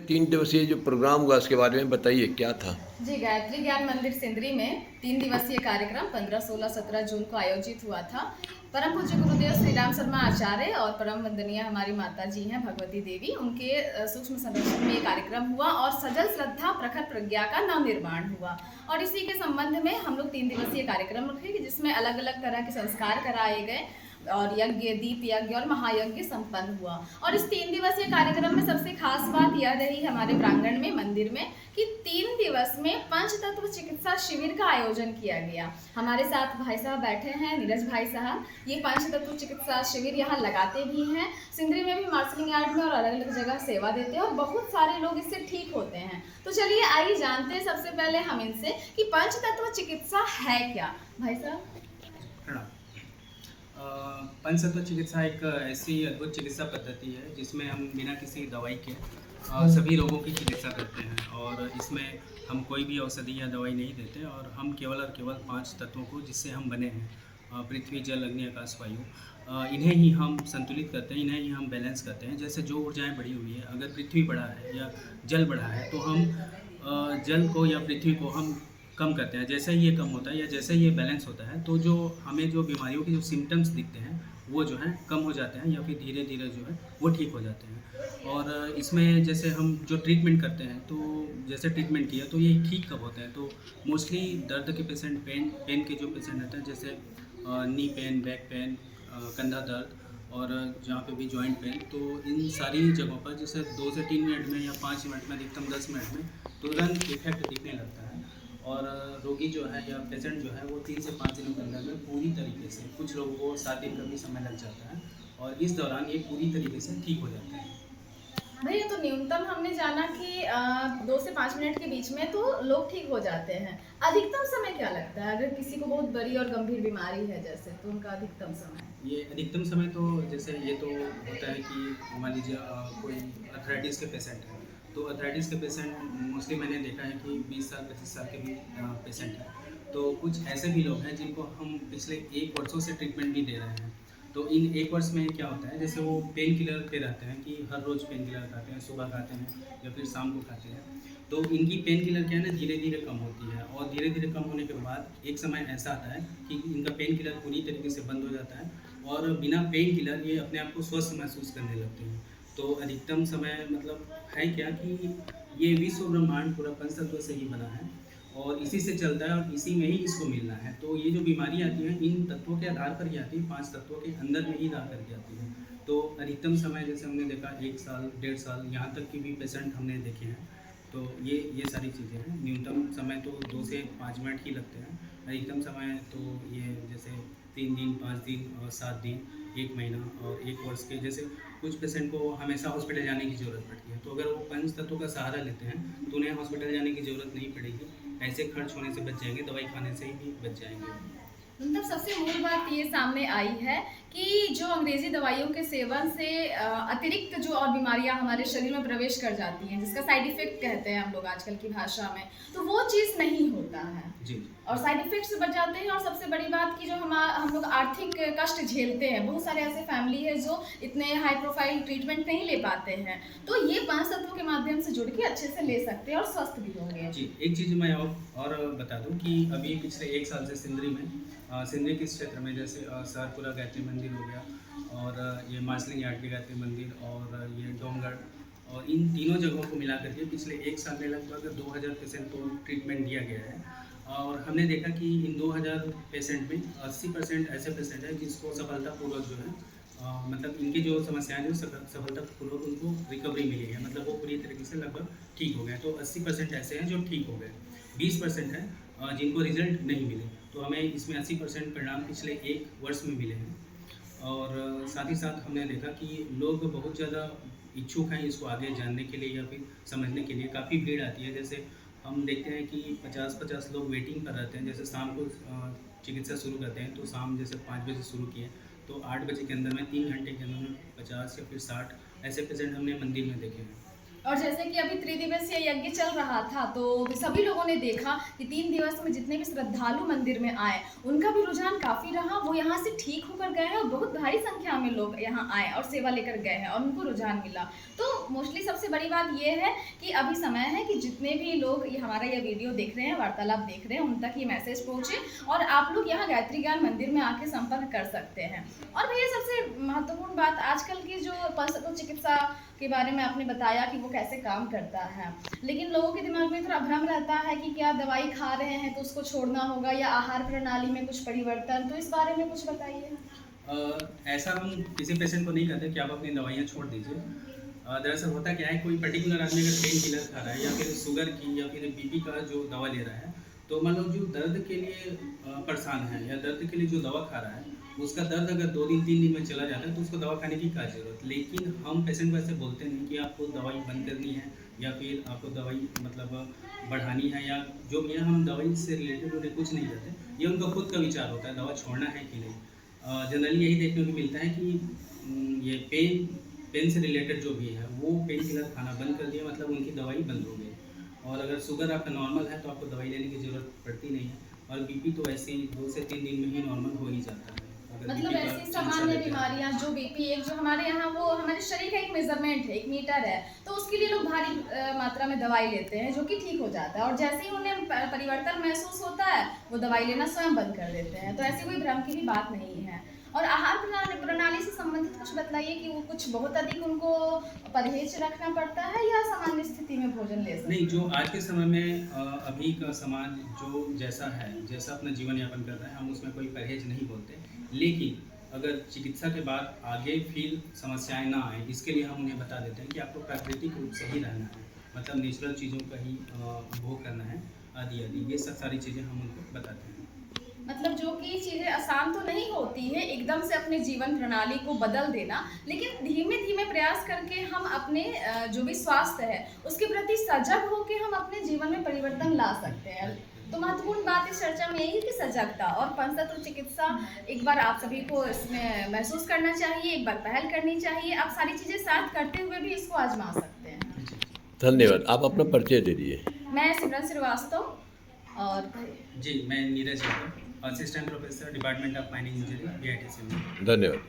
3 दिवसीय जो प्रोग्राम हुआ उसके बारे में बताइए, क्या था? जी, गायत्री ज्ञान मंदिर सिंदरी में 3 दिवसीय कार्यक्रम 15, 16, 17 जून को आयोजित हुआ था। परम पूज्य गुरुदेव श्री राम शर्मा आचार्य और परम वंदनीय हमारी माता जी हैं भगवती देवी, उनके सूक्ष्म संरक्षण में ये कार्यक्रम हुआ और सजल श्रद्धा प्रखर प्रज्ञा का नवनिर्माण हुआ। और इसी के संबंध में हम लोग 3 दिवसीय कार्यक्रम रखे जिसमें अलग अलग तरह के संस्कार कराए गए और यज्ञ, दीप यज्ञ और महायज्ञ संपन्न हुआ। और इस 3 दिवसीय कार्यक्रम में सबसे खास बात यह रही हमारे प्रांगण में, मंदिर में, कि 3 दिवस में पंचतत्व चिकित्सा शिविर का आयोजन किया गया। हमारे साथ भाई साहब बैठे हैं, नीरज भाई साहब। ये पंचतत्व चिकित्सा शिविर यहाँ लगाते भी हैं, सिंदरी में भी, मार्शलिंग आर्ट में, और अलग अलग जगह सेवा देते हैं और बहुत सारे लोग इससे ठीक होते हैं। तो चलिए आइए जानते हैं सबसे पहले हम इनसे कि पंचतत्व चिकित्सा है क्या। भाई साहब। प्रणाम। पंचतत्व चिकित्सा एक ऐसी अद्भुत चिकित्सा पद्धति है जिसमें हम बिना किसी दवाई के सभी रोगों की चिकित्सा करते हैं। और इसमें हम कोई भी औषधि या दवाई नहीं देते और हम केवल और केवल 5 तत्वों को, जिससे हम बने हैं, पृथ्वी, जल, अग्नि, आकाश, वायु, इन्हें ही हम संतुलित करते हैं, इन्हें ही हम बैलेंस करते हैं। जैसे जो ऊर्जाएं बढ़ी हुई है, अगर पृथ्वी बढ़ा है या जल बढ़ा है तो हम जल को या पृथ्वी को हम कम करते हैं। जैसे ही ये कम होता है या जैसे ही ये बैलेंस होता है तो जो हमें जो बीमारियों के जो सिम्टम्स दिखते हैं वो जो है कम हो जाते हैं या फिर धीरे धीरे जो है वो ठीक हो जाते हैं। और इसमें जैसे हम जो ट्रीटमेंट करते हैं, तो जैसे ट्रीटमेंट किया तो ये ठीक कब होते हैं, तो मोस्टली दर्द के पेशेंट, पेन के जो पेशेंट रहते हैं, जैसे नी पेन, बैक पेन, कंधा दर्द और जहाँ पे भी जॉइंट पेन, तो इन सारी जगहों पर जैसे 2 से 3 मिनट में या 5 मिनट में, अधिकतम 10 मिनट में तुरंत इफेक्ट दिखने लगता है। और रोगी जो है या पेशेंट जो है वो 3 से 5 दिनों के अंदर में पूरी तरीके से, कुछ लोगों को 7 दिन का भी समय लग जाता है और इस दौरान ये पूरी तरीके से ठीक हो जाता है। भैया, तो न्यूनतम हमने जाना कि 2 से 5 मिनट के बीच में तो लोग ठीक हो जाते हैं। अधिकतम समय क्या लगता है अगर किसी को बहुत बड़ी और गंभीर बीमारी है जैसे, तो उनका अधिकतम समय? ये अधिकतम समय तो जैसे ये तो होता है कि मान लीजिए कोई अर्थराइटिस के पेशेंट है, तो अर्थराइटिस के पेशेंट मोस्टली मैंने देखा है कि 20 साल 25 साल के भी पेशेंट हैं। तो कुछ ऐसे भी लोग हैं जिनको हम पिछले 1 वर्षों से ट्रीटमेंट भी दे रहे हैं। तो इन 1 वर्ष में क्या होता है, जैसे वो पेन किलर पे रहते हैं कि हर रोज़ पेन किलर खाते हैं, सुबह खाते हैं या फिर शाम को खाते हैं। तो इनकी पेन किलर क्या है ना, धीरे धीरे कम होती है और धीरे धीरे कम होने के बाद एक समय ऐसा आता है कि इनका पेन किलर पूरी तरीके से बंद हो जाता है और बिना पेन किलर ये अपने आप को स्वस्थ महसूस करने लगते हैं। तो अधिकतम समय मतलब है क्या कि ये विश्व ब्रह्मांड पूरा पंचतत्व से ही बना है और इसी से चलता है और इसी में ही इसको मिलना है। तो ये जो बीमारी आती है इन तत्वों के आधार पर ही आती है, 5 तत्वों के अंदर में ही रह करके आती है। तो अधिकतम समय जैसे हमने देखा 1 साल, 1.5 साल, यहाँ तक की भी पेशेंट हमने देखे हैं। तो ये सारी चीज़ें हैं। न्यूनतम समय तो 2 से 5 मिनट ही लगते हैं। अधिकतम समय तो ये जैसे 3 दिन, 5 दिन और 7 दिन, 1 महीना और 1 वर्ष के, जैसे कुछ पेशेंट को हमेशा हॉस्पिटल जाने की ज़रूरत पड़ती है, तो अगर वो पंच तत्वों का सहारा लेते हैं तो उन्हें हॉस्पिटल जाने की ज़रूरत नहीं पड़ेगी। ऐसे खर्च होने से बच जाएंगे, दवाई खाने से ही बच जाएंगे। मतलब सबसे मूल बात ये सामने आई है कि जो अंग्रेजी दवाइयों के सेवन से अतिरिक्त जो और बीमारियां हमारे शरीर में प्रवेश कर जाती हैं, जिसका साइड इफेक्ट कहते हैं हम लोग आजकल की भाषा में, तो वो चीज़ नहीं होता है जी। और साइड इफेक्ट से बच जाते हैं। और सबसे बड़ी बात कि जो हम लोग आर्थिक कष्ट झेलते हैं, बहुत सारे ऐसे फैमिली है जो इतने हाई प्रोफाइल ट्रीटमेंट नहीं ले पाते हैं, तो ये 5 तत्वों के माध्यम से जुड़ के अच्छे से ले सकते हैं और स्वस्थ भी होंगे। जी, एक चीज़ मैं और बता दूं कि अभी पिछले 1 साल से सिंदरी में, सिंदरी के क्षेत्र में, जैसे सरपुरा गायत्री मंदिर हो गया और ये मार्शलिंग आर्ट के गायत्री मंदिर और ये डोंगगढ़, और इन तीनों जगहों को मिला करके पिछले 1 साल में लगभग 2000 पेशेंट को ट्रीटमेंट दिया गया है। और हमने देखा कि इन 2000 पेशेंट में 80% ऐसे पेशेंट हैं जिसको सफलतापूर्वक जो है मतलब इनकी जो समस्याएं जो सफलतापूर्वक उनको रिकवरी मिली है, मतलब वो पूरी तरीके से लगभग ठीक हो गए। तो 80% ऐसे हैं जो ठीक हो गए, 20% हैं जिनको रिजल्ट नहीं मिले। तो हमें इसमें 80% परिणाम पिछले 1 वर्ष में मिले हैं। और साथ ही साथ हमने देखा कि लोग बहुत ज़्यादा इच्छुक हैं इसको आगे जानने के लिए या फिर समझने के लिए। काफ़ी भीड़ आती है, जैसे हम देखते हैं कि 50-50 लोग वेटिंग पर रहते हैं। जैसे शाम को चिकित्सा शुरू करते हैं, तो शाम जैसे 5 बजे शुरू किए तो 8 बजे के अंदर में 3 घंटे के अंदर में 50 या फिर 60 ऐसे पेशेंट हमने मंदिर में देखे हैं। और जैसे कि अभी त्रिदिवसीय यज्ञ चल रहा था तो सभी लोगों ने देखा कि 3 दिवस में जितने भी श्रद्धालु मंदिर में आए उनका भी रुझान काफ़ी रहा। वो यहाँ से ठीक होकर गए हैं और बहुत भारी संख्या में लोग यहाँ आए और सेवा लेकर गए हैं और उनको रुझान मिला। तो मोस्टली सबसे बड़ी बात ये है कि अभी समय है कि जितने भी लोग ये हमारा ये वीडियो देख रहे हैं, वार्तालाप देख रहे हैं, उन तक ये मैसेज पहुँचे और आप लोग यहाँ गायत्री ज्ञान मंदिर में आके संपर्क कर सकते हैं। और भैया सबसे महत्वपूर्ण बात आजकल की जो पंचतत्व चिकित्सा के बारे में आपने बताया कि वो कैसे काम करता है, लेकिन लोगों के दिमाग में थोड़ा भ्रम रहता है कि क्या दवाई खा रहे हैं तो उसको छोड़ना होगा या आहार प्रणाली में कुछ परिवर्तन, तो इस बारे में कुछ बताइए। ऐसा हम किसी पेशेंट को नहीं कहते कि आप अपनी दवाइयाँ छोड़ दीजिए। दरअसल होता क्या है, कोई पर्टिकुलर आदमी अगर पेन किलर खा रहा है या फिर शुगर की या फिर बीपी का जो दवा ले रहा है, तो मान लो जो दर्द के लिए परेशान है या दर्द के लिए जो दवा खा रहा है उसका दर्द अगर 2 दिन 3 दिन में चला जाता है तो उसको दवा खाने की क्या ज़रूरत। लेकिन हम पेशेंट को ऐसे बोलते नहीं कि आपको दवाई बंद करनी है या फिर आपको दवाई मतलब बढ़ानी है या जो भी है। हम दवाई से रिलेटेड उन्हें कुछ नहीं कहते, ये उनका खुद का विचार होता है दवा छोड़ना है कि नहीं। जनरली यही देखने को मिलता है कि ये पेन से रिलेटेड जो भी है वो पेन किलर खाना बंद कर दिया मतलब उनकी दवाई बंद हो गई। और अगर शुगर आपका नॉर्मल है तो आपको दवाई लेने की ज़रूरत पड़ती नहीं है। और बीपी तो ऐसे ही 2 से 3 दिन में ही नॉर्मल हो ही जाता है। मतलब ऐसी सामान्य बीमारियां जो बीपी एक जो हमारे यहाँ वो हमारे शरीर का एक मेजरमेंट है, एक मीटर है, तो उसके लिए लोग भारी मात्रा में दवाई लेते हैं जो कि ठीक हो जाता है और जैसे ही उन्हें परिवर्तन महसूस होता है वो दवाई लेना स्वयं बंद कर देते हैं। तो ऐसी कोई भ्रम की भी बात नहीं है। और आहार प्रणाली से संबंधित कुछ बताइए कि वो कुछ बहुत अधिक उनको परहेज रखना पड़ता है या सामान्य स्थिति में भोजन ले सकते हैं? नहीं, जो आज के समय में अभी का समाज जो जैसा है, जैसा अपना जीवन यापन कर रहा है, हम उसमें कोई परहेज नहीं बोलते। लेकिन अगर चिकित्सा के बाद आगे फिर समस्याएं ना आए, इसके लिए हम उन्हें बता देते हैं कि आपको प्राकृतिक रूप से ही रहना है, मतलब नेचुरल चीज़ों का ही उपभोग करना है, आदि आदि ये सब सारी चीज़ें हम उनको बताते हैं। मतलब जो कि चीज़ें आसान तो नहीं होती है एकदम से अपने जीवन प्रणाली को बदल देना, लेकिन धीमे धीमे प्रयास करके हम अपने जो भी स्वास्थ्य है उसके प्रति सजग होकर हम अपने जीवन में परिवर्तन ला सकते हैं। तो महत्वपूर्ण बात इस चर्चा में यही है कि सजगता और पंचतत्व चिकित्सा एक बार आप सभी को इसमें महसूस करना चाहिए, एक बार पहल करनी चाहिए। आप सारी चीज़ें साथ करते हुए भी इसको आजमा सकते हैं। धन्यवाद। आप अपना परिचय दे दीजिए। मैं सिमरन श्रीवास्तव और जी, मैं Neeraj Yadav, assistant professor department of mining engineering, BITC में। धन्यवाद।